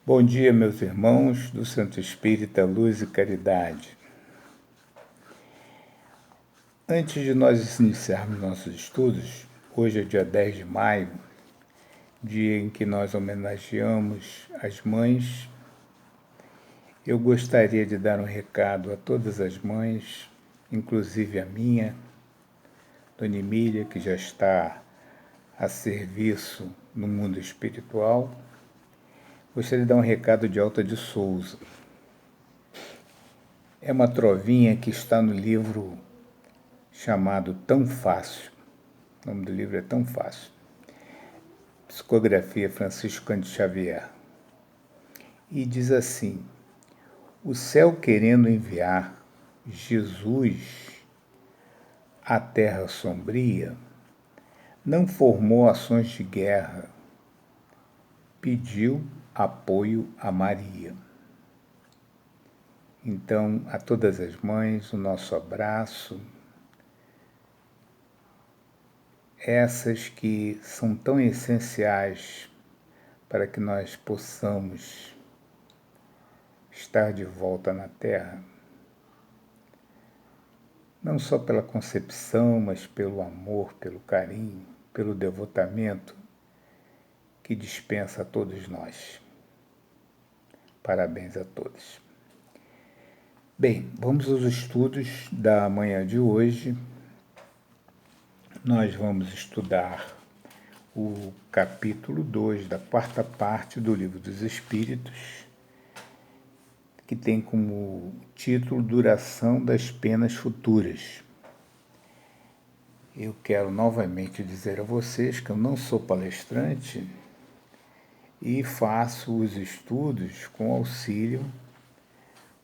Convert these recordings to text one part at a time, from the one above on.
Bom dia, meus irmãos do Centro Espírita Luz e Caridade. Antes de nós iniciarmos nossos estudos, hoje é dia 10 de maio, dia em que nós homenageamos as mães. Eu gostaria de dar um recado a todas as mães, inclusive a minha, Dona Emília, que já está a serviço no mundo espiritual. Gostaria de dar um recado de Alta de Souza. É uma trovinha que está no livro chamado Tão Fácil. O nome do livro é Tão Fácil. Psicografia Francisco Cândido Xavier. E diz assim: o céu querendo enviar Jesus à terra sombria, não formou ações de guerra, pediu apoio a Maria. Então, a todas as mães, o nosso abraço, essas que são tão essenciais para que nós possamos estar de volta na Terra, não só pela concepção, mas pelo amor, pelo carinho, pelo devotamento que dispensa a todos nós. Parabéns a todos. Bem, vamos aos estudos da manhã de hoje. Nós vamos estudar o capítulo 2 da quarta parte do Livro dos Espíritos, que tem como título Duração das Penas Futuras. Eu quero novamente dizer a vocês que eu não sou palestrante e faço os estudos com auxílio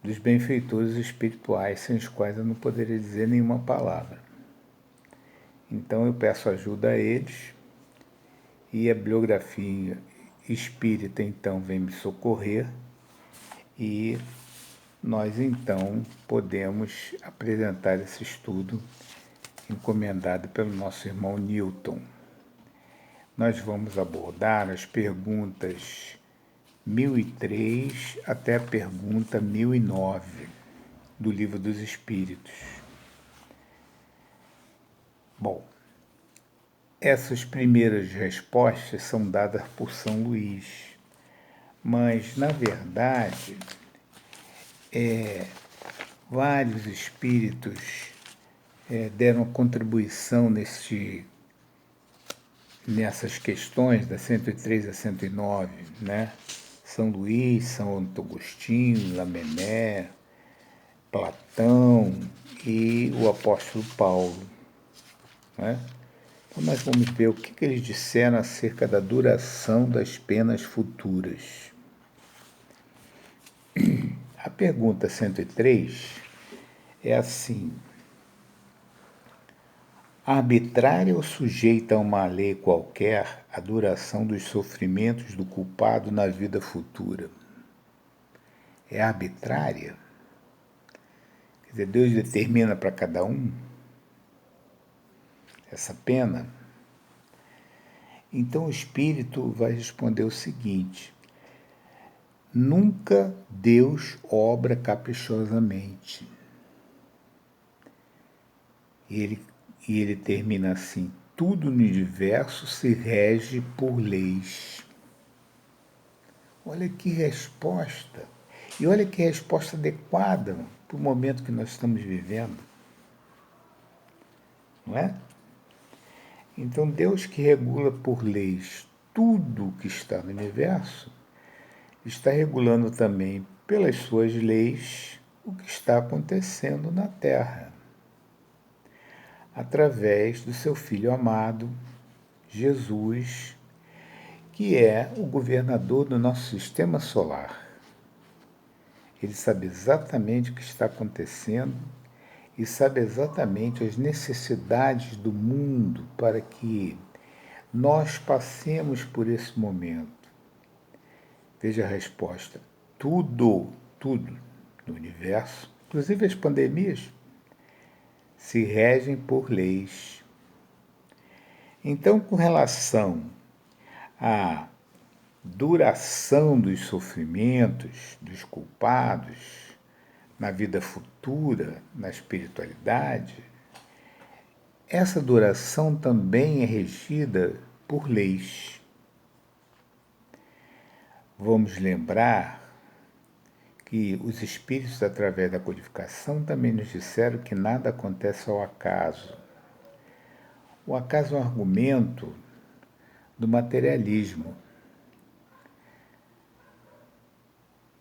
dos benfeitores espirituais, sem os quais eu não poderia dizer nenhuma palavra. Então eu peço ajuda a eles e a bibliografia espírita então vem me socorrer e nós então podemos apresentar esse estudo encomendado pelo nosso irmão Newton. Nós vamos abordar as perguntas 1003 até a pergunta 1009 do Livro dos Espíritos. Bom, essas primeiras respostas são dadas por São Luís, mas, na verdade, vários espíritos deram contribuição nessas questões, da 103 a 109, né? São Luís, São Agostinho, Lamennais, Platão e o apóstolo Paulo, né? Então nós vamos ver o que eles disseram acerca da duração das penas futuras. A pergunta 103 é assim: arbitrária ou sujeita a uma lei qualquer a duração dos sofrimentos do culpado na vida futura? É arbitrária? Quer dizer, Deus determina para cada um essa pena? Então o Espírito vai responder o seguinte: nunca Deus obra caprichosamente. E ele termina assim: tudo no universo se rege por leis. Olha que resposta! E olha que resposta adequada para o momento que nós estamos vivendo. Não é? Então, Deus que regula por leis tudo que está no universo, está regulando também pelas suas leis o que está acontecendo na Terra, através do seu Filho amado, Jesus, que é o governador do nosso sistema solar. Ele sabe exatamente o que está acontecendo e sabe exatamente as necessidades do mundo para que nós passemos por esse momento. Veja a resposta: tudo no universo, inclusive as pandemias, se regem por leis. Então, com relação a duração dos sofrimentos dos culpados na vida futura, na espiritualidade, essa duração também é regida por leis. Vamos lembrar que os espíritos, através da codificação, também nos disseram que nada acontece ao acaso. O acaso é um argumento do materialismo.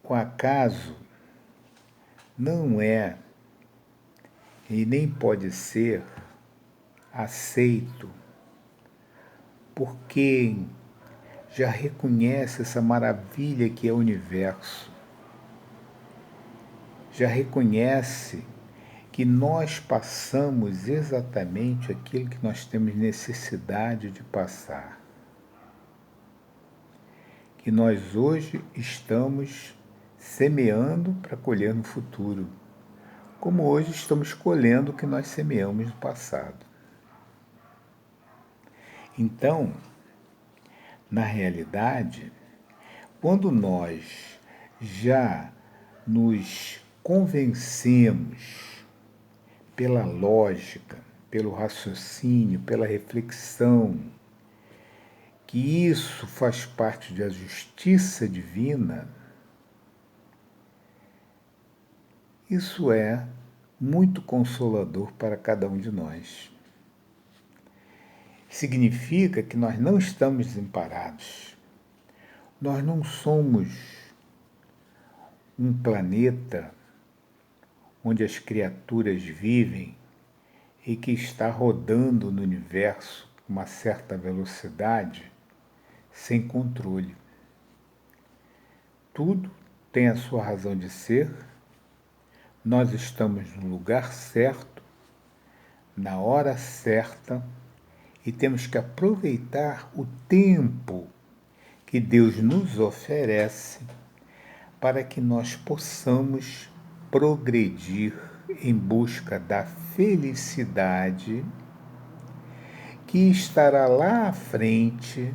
O acaso não é e nem pode ser aceito por quem já reconhece essa maravilha que é o universo, já reconhece que nós passamos exatamente aquilo que nós temos necessidade de passar, que nós hoje estamos semeando para colher no futuro, como hoje estamos colhendo o que nós semeamos no passado. Então, na realidade, quando nós já nos convencemos pela lógica, pelo raciocínio, pela reflexão, que isso faz parte da justiça divina, isso é muito consolador para cada um de nós. Significa que nós não estamos desamparados. Nós não somos um planeta onde as criaturas vivem e que está rodando no universo com uma certa velocidade sem controle. Tudo tem a sua razão de ser, nós estamos no lugar certo, na hora certa, e temos que aproveitar o tempo que Deus nos oferece para que nós possamos progredir em busca da felicidade que estará lá à frente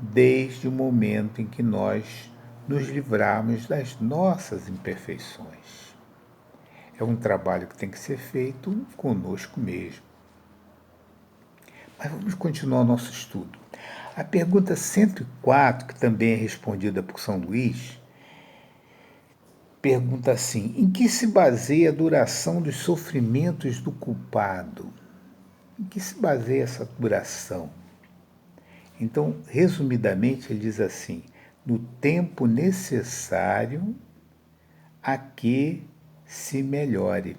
desde o momento em que nós nos livrarmos das nossas imperfeições. É um trabalho que tem que ser feito conosco mesmo. Mas vamos continuar o nosso estudo. A pergunta 104, que também é respondida por São Luís, pergunta assim: em que se baseia a duração dos sofrimentos do culpado? Em que se baseia essa duração? Então, resumidamente, ele diz assim: no tempo necessário a que se melhore.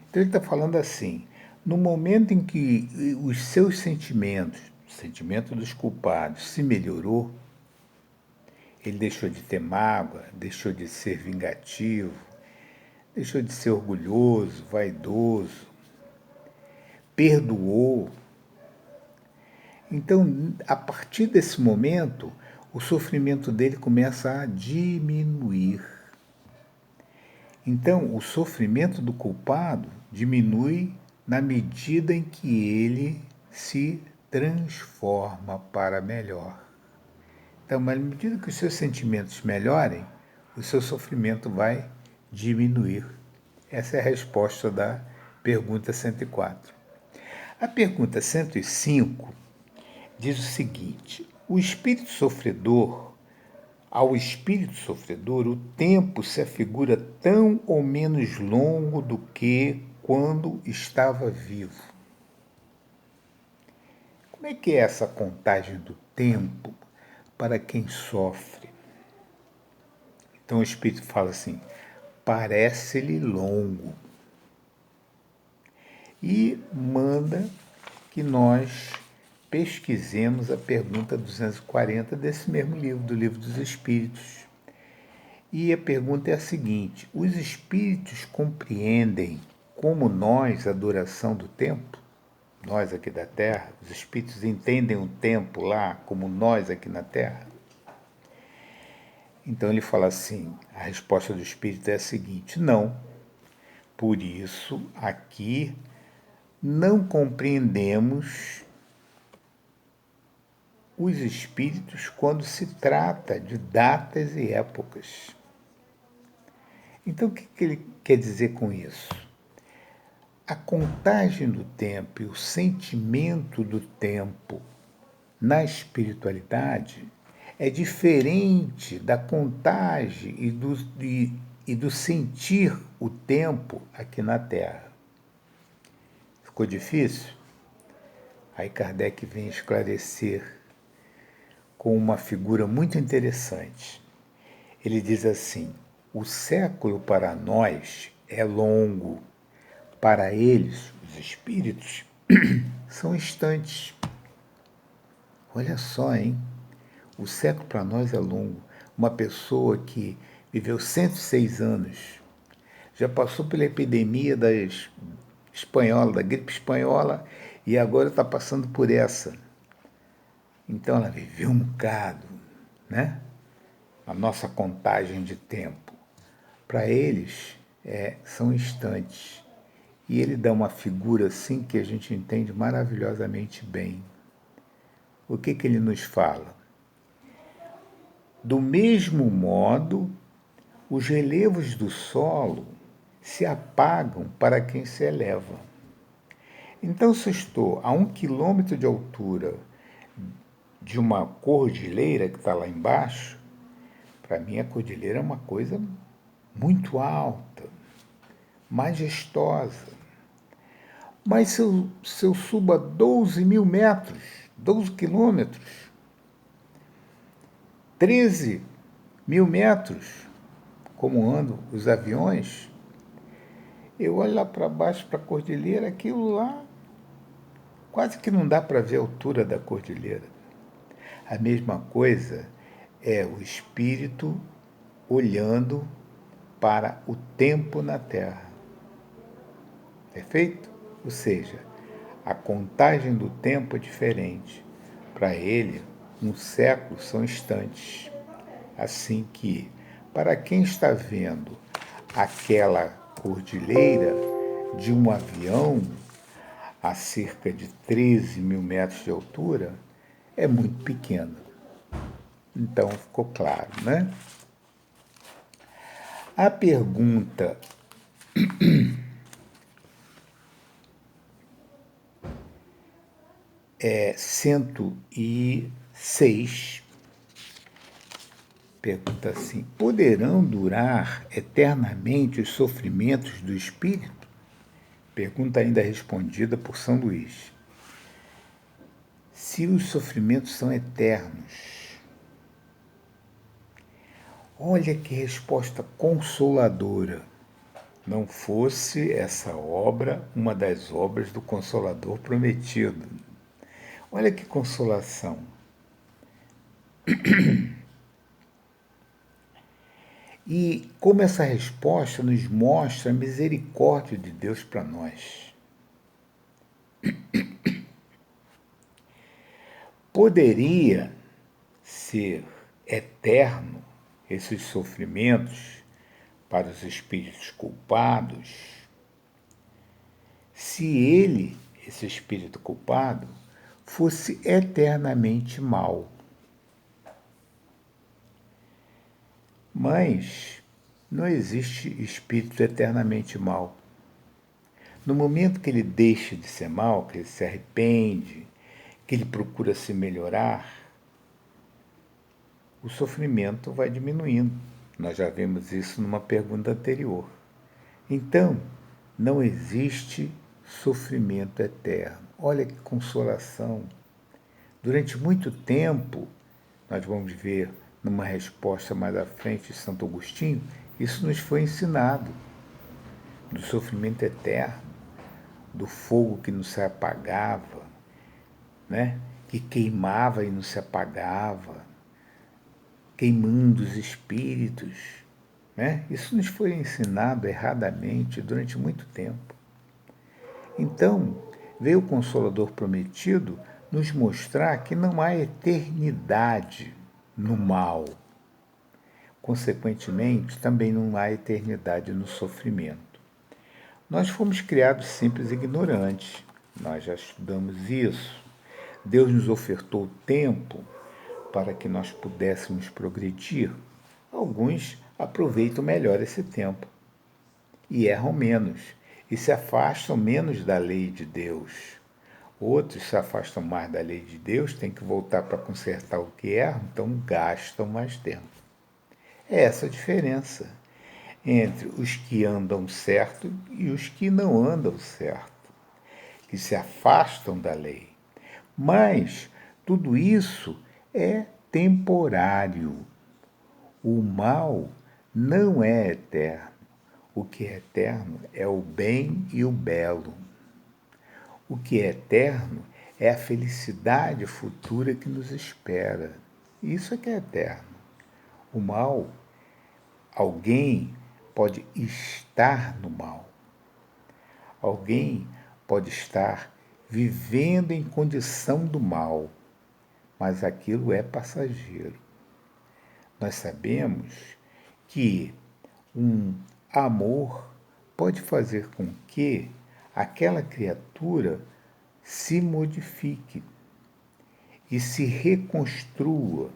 Então, ele está falando assim: no momento em que os seus sentimentos, o sentimento dos culpados, se melhorou, ele deixou de ter mágoa, deixou de ser vingativo, deixou de ser orgulhoso, vaidoso, perdoou. Então, a partir desse momento, o sofrimento dele começa a diminuir. Então, o sofrimento do culpado diminui na medida em que ele se transforma para melhor. Então, na medida que os seus sentimentos melhorem, o seu sofrimento vai diminuir. Essa é a resposta da pergunta 104. A pergunta 105 diz o seguinte: ao espírito sofredor, o tempo se afigura tão ou menos longo do que quando estava vivo. Como é que é essa contagem do tempo para quem sofre? Então o espírito fala assim: parece-lhe longo. E manda que nós pesquisemos a pergunta 240 desse mesmo livro, do Livro dos Espíritos. E a pergunta é a seguinte: os espíritos compreendem como nós a duração do tempo? Nós aqui da Terra, os espíritos entendem o tempo lá como nós aqui na Terra? Então ele fala assim, a resposta do espírito é a seguinte: não. Por isso, aqui não compreendemos os espíritos quando se trata de datas e épocas. Então, o que ele quer dizer com isso? A contagem do tempo e o sentimento do tempo na espiritualidade é diferente da contagem e do sentir o tempo aqui na Terra. Ficou difícil? Aí Kardec vem esclarecer com uma figura muito interessante. Ele diz assim: o século para nós é longo, para eles, os espíritos, são instantes. Olha só, hein? O século para nós é longo. Uma pessoa que viveu 106 anos, já passou pela epidemia da gripe espanhola, e agora está passando por essa. Então ela viveu um bocado, né? A nossa contagem de tempo. Para eles, são instantes. E ele dá uma figura assim que a gente entende maravilhosamente bem. O que ele nos fala? Do mesmo modo, os relevos do solo se apagam para quem se eleva. Então, se eu estou a 1 quilômetro de altura de uma cordilheira que está lá embaixo, para mim a cordilheira é uma coisa muito alta, majestosa. Mas se eu subo a 12 mil metros, 12 quilômetros, 13 mil metros, como andam os aviões, eu olho lá para baixo, para a cordilheira, aquilo lá quase que não dá para ver a altura da cordilheira. A mesma coisa é o espírito olhando para o tempo na Terra. Perfeito? Ou seja, a contagem do tempo é diferente. Para ele, um século são instantes. Assim que, para quem está vendo aquela cordilheira de um avião a cerca de 13 mil metros de altura, é muito pequena. Então, ficou claro, né? A pergunta 106 pergunta assim: poderão durar eternamente os sofrimentos do espírito? Pergunta ainda respondida por São Luís. Se os sofrimentos são eternos, olha que resposta consoladora. Não fosse essa obra uma das obras do Consolador Prometido. Olha que consolação. E como essa resposta nos mostra a misericórdia de Deus para nós. Poderia ser eterno esses sofrimentos para os espíritos culpados se ele, esse espírito culpado, fosse eternamente mau. Mas não existe espírito eternamente mau. No momento que ele deixa de ser mau, que ele se arrepende, que ele procura se melhorar, o sofrimento vai diminuindo. Nós já vimos isso numa pergunta anterior. Então, não existe sofrimento eterno. Olha que consolação. Durante muito tempo, nós vamos ver numa resposta mais à frente de Santo Agostinho, isso nos foi ensinado, do sofrimento eterno, do fogo que não se apagava, né? Que queimava e não se apagava, queimando os espíritos. Né? Isso nos foi ensinado erradamente durante muito tempo. Então, veio o Consolador Prometido nos mostrar que não há eternidade no mal. Consequentemente, também não há eternidade no sofrimento. Nós fomos criados simples e ignorantes. Nós já estudamos isso. Deus nos ofertou tempo para que nós pudéssemos progredir. Alguns aproveitam melhor esse tempo e erram menos, e se afastam menos da lei de Deus. Outros se afastam mais da lei de Deus, têm que voltar para consertar o que erram, então gastam mais tempo. É essa a diferença entre os que andam certo e os que não andam certo, que se afastam da lei. Mas tudo isso é temporário. O mal não é eterno. O que é eterno é o bem e o belo. O que é eterno é a felicidade futura que nos espera. Isso é que é eterno. O mal, alguém pode estar no mal. Alguém pode estar vivendo em condição do mal, mas aquilo é passageiro. Nós sabemos que um amor pode fazer com que aquela criatura se modifique e se reconstrua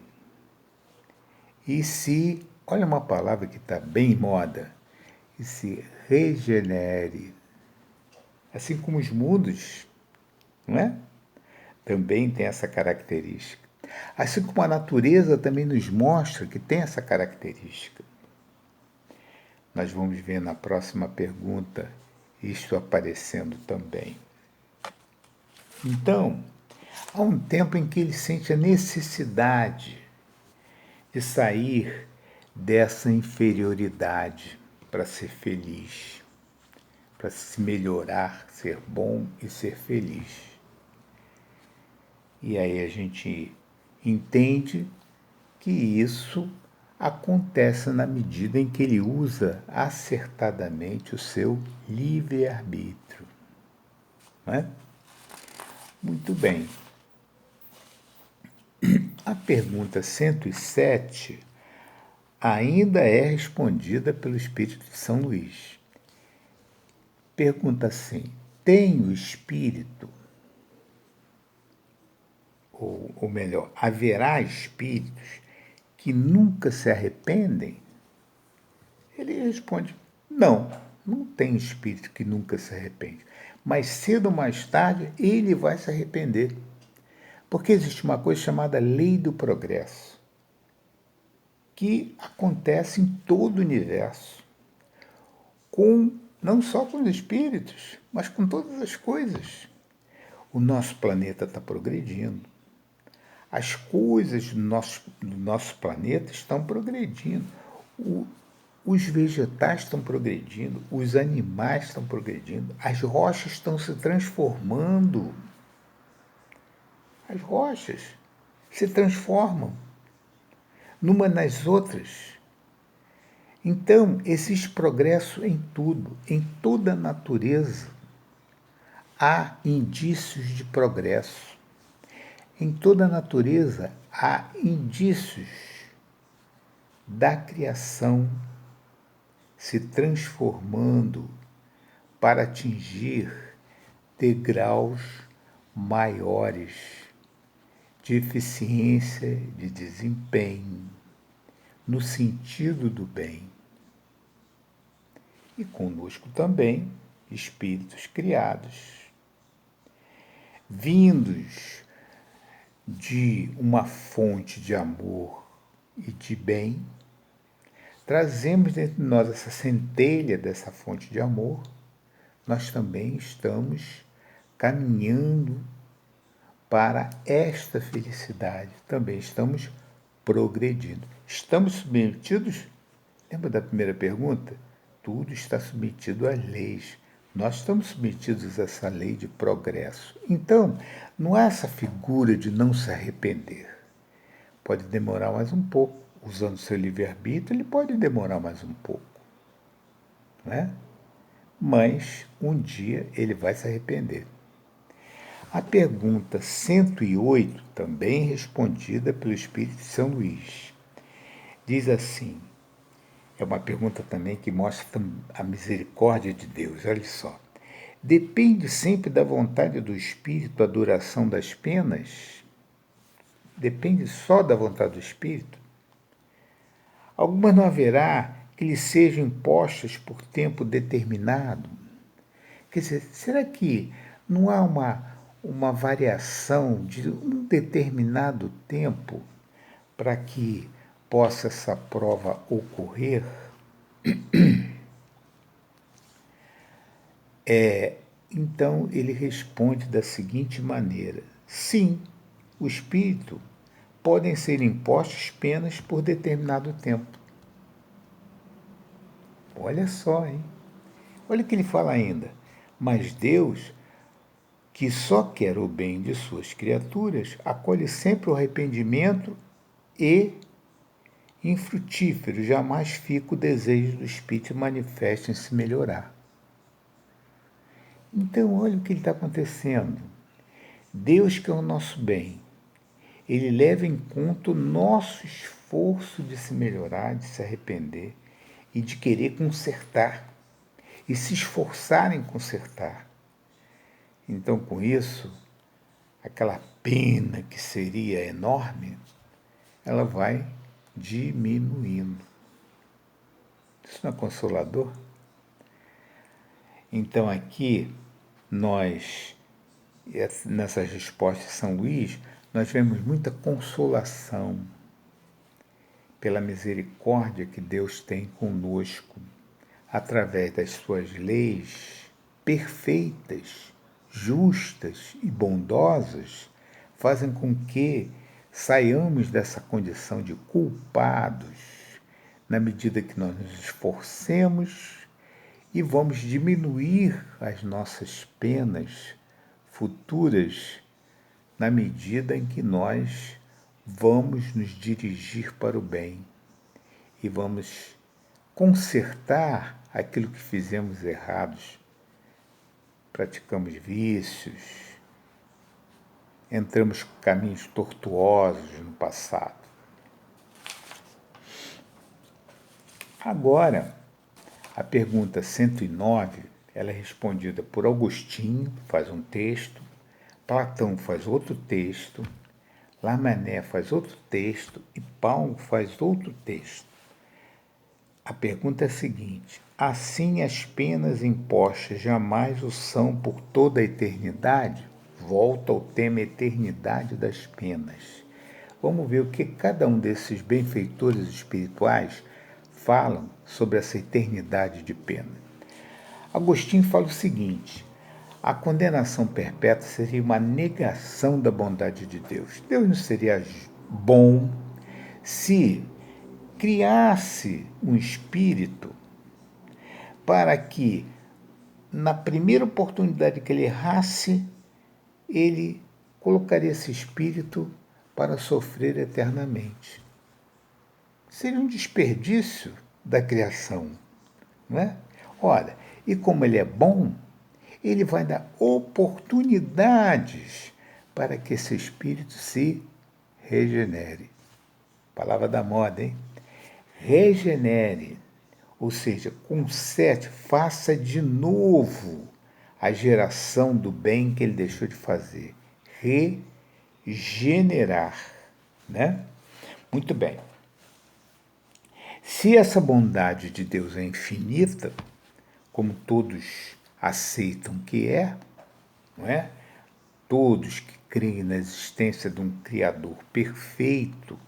olha uma palavra que está bem em moda, e se regenere. Assim como os mundos, não é? Também tem essa característica. Assim como a natureza também nos mostra que tem essa característica. Nós vamos ver na próxima pergunta isto aparecendo também. Então, há um tempo em que ele sente a necessidade de sair dessa inferioridade para ser feliz, para se melhorar, ser bom e ser feliz. E aí a gente entende que isso acontece na medida em que ele usa acertadamente o seu livre-arbítrio. Não é? Muito bem. A pergunta 107 ainda é respondida pelo Espírito de São Luís. Pergunta assim: tem o Espírito, ou melhor, haverá espíritos que nunca se arrependem? Ele responde: não, não tem espírito que nunca se arrepende. Mas cedo ou mais tarde ele vai se arrepender. Porque existe uma coisa chamada lei do progresso, que acontece em todo o universo, não só com os espíritos, mas com todas as coisas. O nosso planeta está progredindo. As coisas do nosso planeta estão progredindo. Os vegetais estão progredindo, os animais estão progredindo, as rochas estão se transformando. As rochas se transformam numa nas outras. Então, existe progresso em tudo, em toda a natureza. Há indícios de progresso. Em toda a natureza há indícios da criação se transformando para atingir degraus maiores de eficiência, de desempenho, no sentido do bem. E conosco também espíritos criados, vindos de uma fonte de amor e de bem, trazemos dentro de nós essa centelha dessa fonte de amor, nós também estamos caminhando para esta felicidade, também estamos progredindo. Estamos submetidos? Lembra da primeira pergunta? Tudo está submetido às leis. Nós estamos submetidos a essa lei de progresso. Então, não há essa figura de não se arrepender. Pode demorar mais um pouco. Usando seu livre-arbítrio, ele pode demorar mais um pouco. Não é? Mas, um dia, ele vai se arrepender. A pergunta 108, também respondida pelo Espírito de São Luís, diz assim, é uma pergunta também que mostra a misericórdia de Deus, olha só. Depende sempre da vontade do Espírito a duração das penas? Depende só da vontade do Espírito? Algumas não haverá que lhe sejam impostas por tempo determinado? Quer dizer, será que não há uma variação de um determinado tempo para que possa essa prova ocorrer? Então ele responde da seguinte maneira: sim, o espírito podem ser impostas penas por determinado tempo. Olha só, hein? Olha o que ele fala ainda. Mas Deus, que só quer o bem de suas criaturas, acolhe sempre o arrependimento e, infrutífero, jamais fica o desejo do espírito manifesta em se melhorar. Então, olha o que está acontecendo. Deus que é o nosso bem, Ele leva em conta o nosso esforço de se melhorar, de se arrepender e de querer consertar e se esforçar em consertar. Então, com isso, aquela pena que seria enorme, ela vai diminuindo. Isso não é consolador? Então, aqui, nós, nessas respostas de São Luís, nós vemos muita consolação pela misericórdia que Deus tem conosco, através das suas leis perfeitas, justas e bondosas, fazem com que saiamos dessa condição de culpados, na medida que nós nos esforcemos e vamos diminuir as nossas penas futuras na medida em que nós vamos nos dirigir para o bem e vamos consertar aquilo que fizemos errados. Praticamos vícios, entramos em caminhos tortuosos no passado. Agora, a pergunta 109, ela é respondida por Agostinho, faz um texto, Platão faz outro texto, Lamennais faz outro texto e Paulo faz outro texto. A pergunta é a seguinte: assim as penas impostas jamais o são por toda a eternidade? Volta ao tema eternidade das penas. Vamos ver o que cada um desses benfeitores espirituais falam sobre essa eternidade de pena. Agostinho fala o seguinte: a condenação perpétua seria uma negação da bondade de Deus. Deus não seria bom se criasse um espírito para que, na primeira oportunidade que ele errasse, ele colocaria esse espírito para sofrer eternamente. Seria um desperdício da criação, não é? Ora, e como ele é bom, ele vai dar oportunidades para que esse espírito se regenere. Palavra da moda, hein? Regenere, ou seja, conserte, faça de novo a geração do bem que ele deixou de fazer. Regenerar, né? Muito bem. Se essa bondade de Deus é infinita, como todos aceitam que é, não é? Todos que creem na existência de um Criador perfeito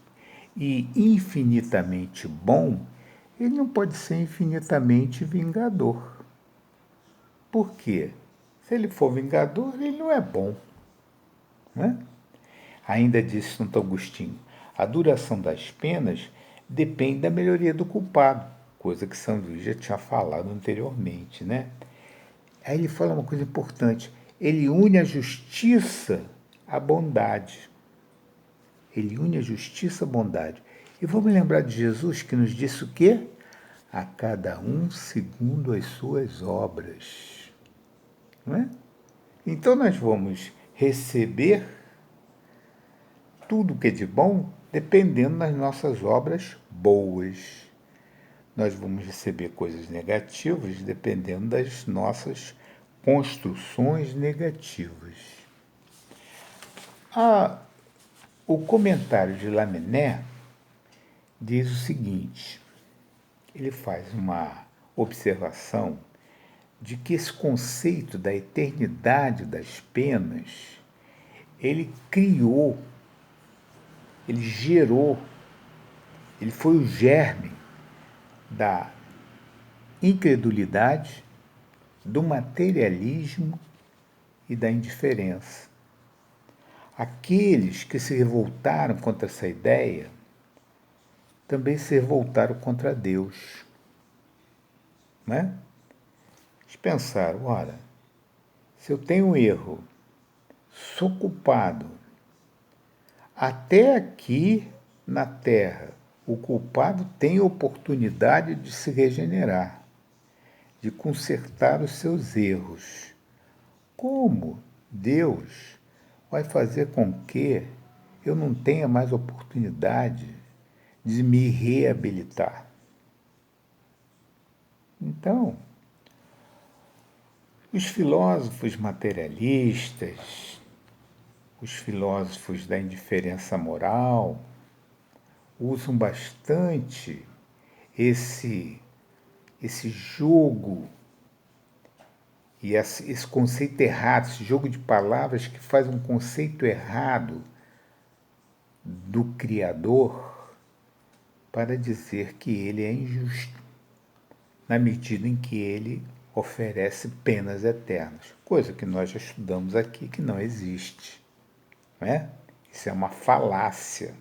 e infinitamente bom, ele não pode ser infinitamente vingador. Por quê? Se ele for vingador, ele não é bom. Não é? Ainda disse Santo Agostinho, a duração das penas depende da melhoria do culpado, coisa que São Luís já tinha falado anteriormente, né? Aí ele fala uma coisa importante, ele une a justiça à bondade. Ele une a justiça à bondade. E vamos lembrar de Jesus que nos disse o quê? A cada um segundo as suas obras. Não é? Então nós vamos receber tudo que é de bom dependendo das nossas obras boas. Nós vamos receber coisas negativas dependendo das nossas construções negativas. O comentário de Lamennais diz o seguinte: ele faz uma observação de que esse conceito da eternidade das penas, ele criou, ele gerou, ele foi o germe da incredulidade, do materialismo e da indiferença. Aqueles que se revoltaram contra essa ideia também se revoltaram contra Deus. Não é? Eles pensaram, ora, se eu tenho um erro, sou culpado, até aqui na Terra, o culpado tem oportunidade de se regenerar, de consertar os seus erros. Como Deus vai fazer com que eu não tenha mais oportunidade de me reabilitar? Então, os filósofos materialistas, os filósofos da indiferença moral, usam bastante esse jogo e esse conceito errado, esse jogo de palavras que faz um conceito errado do Criador para dizer que ele é injusto, na medida em que ele oferece penas eternas, coisa que nós já estudamos aqui que não existe. Não é? Isso é uma falácia.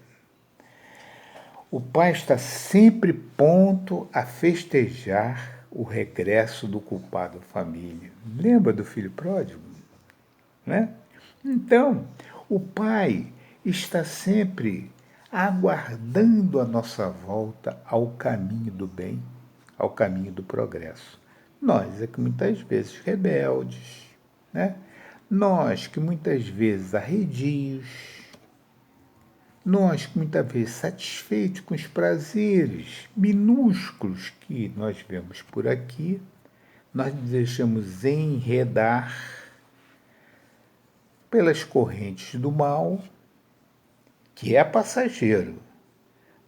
O pai está sempre pronto a festejar o regresso do culpado à família. Lembra do filho pródigo? Né? Então, o pai está sempre aguardando a nossa volta ao caminho do bem, ao caminho do progresso. Nós é que muitas vezes rebeldes, né? Nós que muitas vezes arredios, nós que muitas vezes satisfeitos com os prazeres minúsculos que nós vemos por aqui, nós nos deixamos enredar pelas correntes do mal, que é passageiro,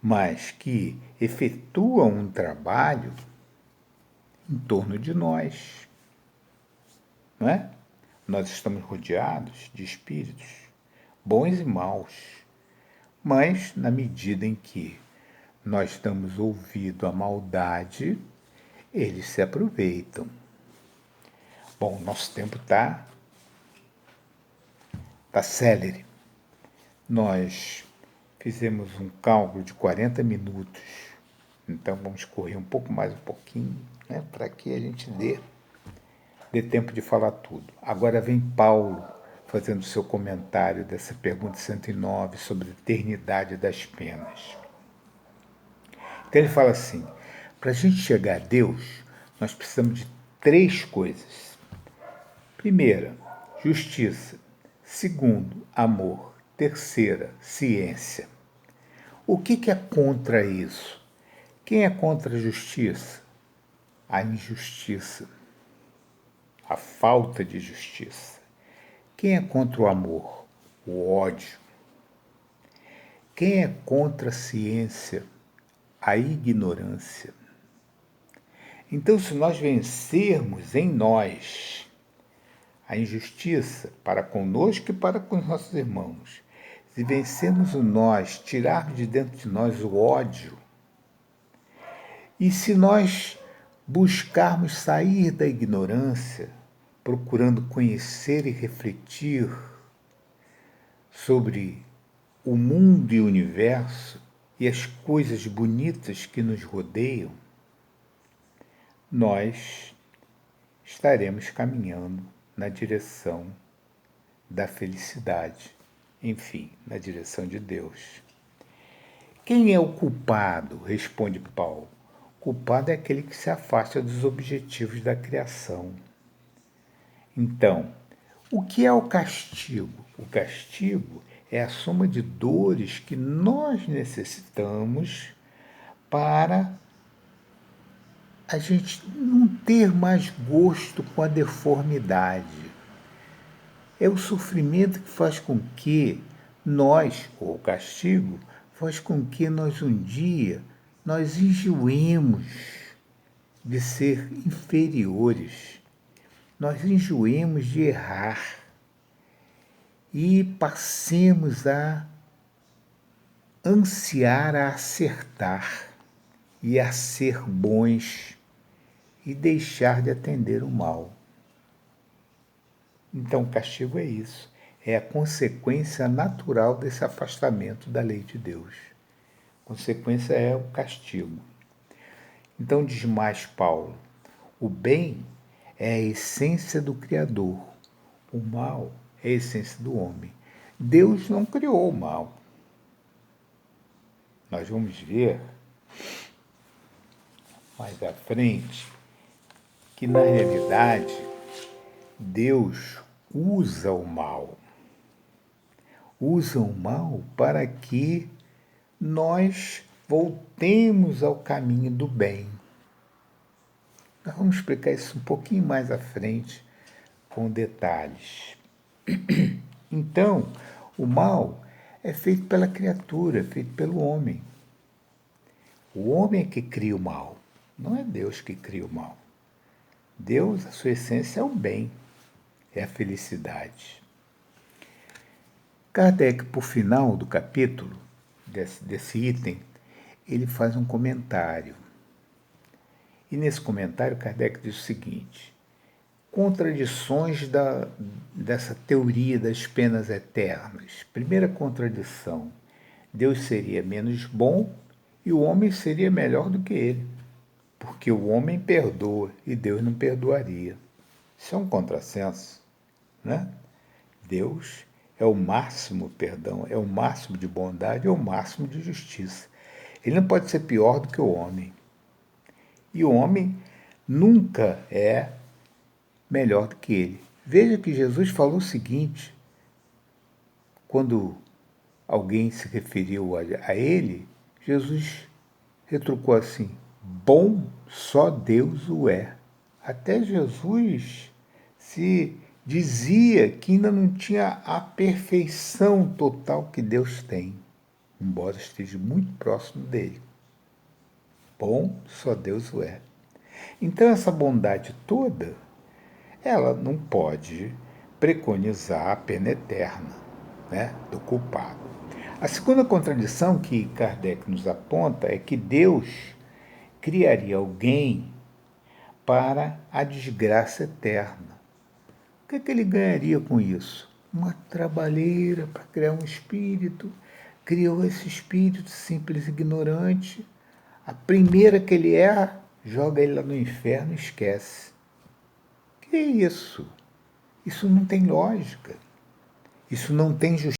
mas que efetuam um trabalho em torno de nós. Não é? Nós estamos rodeados de espíritos, bons e maus, mas na medida em que nós damos ouvido à maldade, eles se aproveitam. Bom, nosso tempo está célere. Nós fizemos um cálculo de 40 minutos, então vamos correr um pouco mais um pouquinho, né, para que a gente dê tempo de falar tudo. Agora vem Paulo fazendo seu comentário dessa pergunta 109 sobre a eternidade das penas. Então ele fala assim, para a gente chegar a Deus, nós precisamos de 3 coisas. Primeira, justiça. Segundo, amor. Terceira, ciência. O que é contra isso? Quem é contra a justiça? A injustiça. A falta de justiça. Quem é contra o amor? O ódio. Quem é contra a ciência? A ignorância. Então, se nós vencermos em nós a injustiça para conosco e para com os nossos irmãos, se vencermos o nós, tirarmos de dentro de nós o ódio, e se nós buscarmos sair da ignorância, procurando conhecer e refletir sobre o mundo e o universo e as coisas bonitas que nos rodeiam, nós estaremos caminhando na direção da felicidade, enfim, na direção de Deus. Quem é o culpado? Responde Paulo. O culpado é aquele que se afasta dos objetivos da criação. Então, o que é o castigo? O castigo é a soma de dores que nós necessitamos para a gente não ter mais gosto com a deformidade. É o sofrimento que faz com que nós, ou o castigo, faz com que nós um dia nós enjoemos de ser inferiores. Nós enjoemos de errar e passemos a ansiar a acertar e a ser bons e deixar de atender o mal. Então, o castigo é isso. É a consequência natural desse afastamento da lei de Deus. A consequência é o castigo. Então, diz mais Paulo, o bem é a essência do Criador, o mal é a essência do homem. Deus não criou o mal. Nós vamos ver mais à frente que, na realidade, Deus usa o mal. Usa o mal para que nós voltemos ao caminho do bem. Nós vamos explicar isso um pouquinho mais à frente, com detalhes. Então, o mal é feito pela criatura, é feito pelo homem. O homem é que cria o mal, não é Deus que cria o mal. Deus, a sua essência é o bem, é a felicidade. Kardec, por final do capítulo, desse item, ele faz um comentário. E nesse comentário, Kardec diz o seguinte: contradições dessa teoria das penas eternas. Primeira contradição: Deus seria menos bom e o homem seria melhor do que ele, porque o homem perdoa e Deus não perdoaria. Isso é um contrassenso, né? Deus é o máximo perdão, é o máximo de bondade, é o máximo de justiça. Ele não pode ser pior do que o homem. E o homem nunca é melhor do que ele. Veja que Jesus falou o seguinte, quando alguém se referiu a ele, Jesus retrucou assim: bom só Deus o é. Até Jesus se dizia que ainda não tinha a perfeição total que Deus tem, embora esteja muito próximo dele. Bom só Deus o é. Então essa bondade toda, ela não pode preconizar a pena eterna, né, do culpado. A segunda contradição que Kardec nos aponta é que Deus criaria alguém para a desgraça eterna. O que ele ganharia com isso? Uma trabalheira para criar um espírito. Criou esse espírito simples e ignorante. A primeira que ele erra, joga ele lá no inferno e esquece. Que é isso? Isso não tem lógica. Isso não tem justiça.